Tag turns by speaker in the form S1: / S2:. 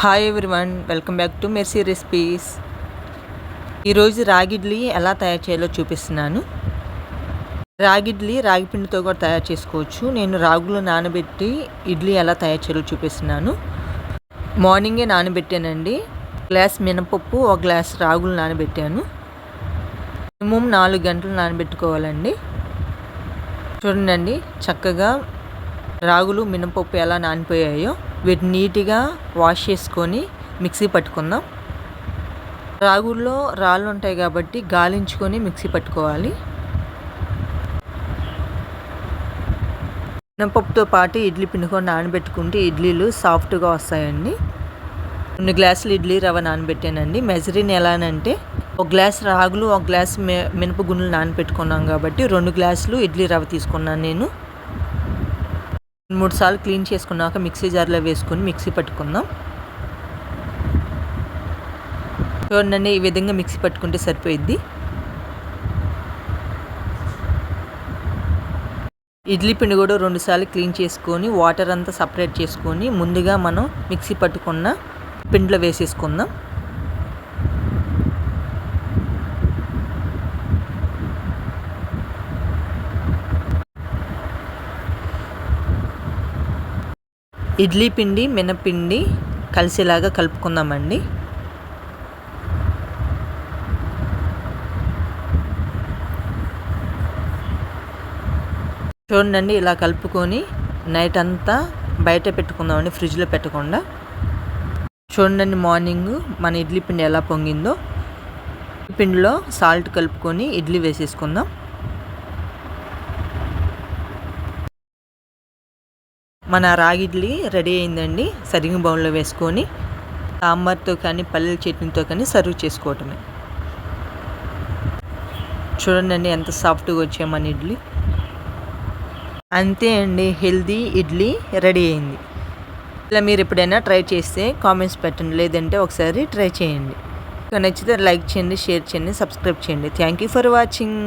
S1: Hi everyone, welcome back to mercy recipes. ఈరోజు రాగి ఇడ్లీ ఎలా తయారు చేయాలో చూపిస్తున్నాను. రాగి ఇడ్లీ రాగి పిండితో కూడా తయారు చేసుకోవచ్చు. నేను రాగులు నానబెట్టి ఇడ్లీ ఎలా తయారు చేయాలో చూపిస్తున్నాను. మార్నింగే నానబెట్టానండి. గ్లాస్ మినపప్పు, ఒక గ్లాస్ రాగులు నానబెట్టాను. మినిమం 4 గంటలు నానబెట్టుకోవాలండి. చూడండి, చక్కగా రాగులు మినపప్పు ఎలా నానిపోయాయో వీటిని నీట్గా వాష్ చేసుకొని మిక్సీ పట్టుకుందాం. రాగుల్లో రాళ్ళు ఉంటాయి కాబట్టి గాలించుకొని మిక్సీ పట్టుకోవాలి. మినపప్పుతో పాటు ఇడ్లీ పిండి కూడా నానబెట్టుకుంటే ఇడ్లీలు సాఫ్ట్గా వస్తాయండి. 2 గ్లాసులు ఇడ్లీ రవ్వ నానబెట్టానండి. మెజరింగ్ ఎలానంటే, ఒక గ్లాస్ రాగులు, ఒక గ్లాస్ మినపగుండ్లు నానబెట్టుకున్నాం కాబట్టి 2 గ్లాసులు ఇడ్లీ రవ్వ తీసుకున్నాను నేను. 3 సార్లు క్లీన్ చేసుకున్నాక మిక్సీ జార్లో వేసుకొని మిక్సీ పట్టుకుందాం. చూడండి, ఈ విధంగా మిక్సీ పట్టుకుంటే సరిపోయిద్ది. ఇడ్లీ పిండి కూడా 2 సార్లు క్లీన్ చేసుకొని వాటర్ అంతా సపరేట్ చేసుకొని ముందుగా మనం మిక్సీ పట్టుకున్న పిండిలో వేసేసుకుందాం. ఇడ్లీ పిండి మినపిండి కలిసేలాగా కలుపుకుందామండి. చూడండి, ఇలా కలుపుకొని నైట్ అంతా బయట పెట్టుకుందామండి, ఫ్రిడ్జ్లో పెట్టకుండా. చూడండి, మార్నింగ్ మన ఇడ్లీ పిండి ఎలా పొంగిందో. పిండిలో సాల్ట్ కలుపుకొని ఇడ్లీ వేసేసుకుందాం. మన రాగి ఇడ్లీ రెడీ అయిందండి. సర్వింగ్ బౌల్లో వేసుకొని సాంబార్తో కానీ పల్లెల చట్నీతో కానీ సర్వ్ చేసుకోవటమే. చూడండి ఎంత సాఫ్ట్గా వచ్చాయి మన ఇడ్లీ. అంతే అండి, హెల్దీ ఇడ్లీ రెడీ అయింది. ఇలా మీరు ఎప్పుడైనా ట్రై చేస్తే కామెంట్స్ పెట్టండి, లేదంటే ఒకసారి ట్రై చేయండి. నచ్చితే లైక్ చేయండి, షేర్ చేయండి, సబ్స్క్రైబ్ చేయండి. Thank you for watching.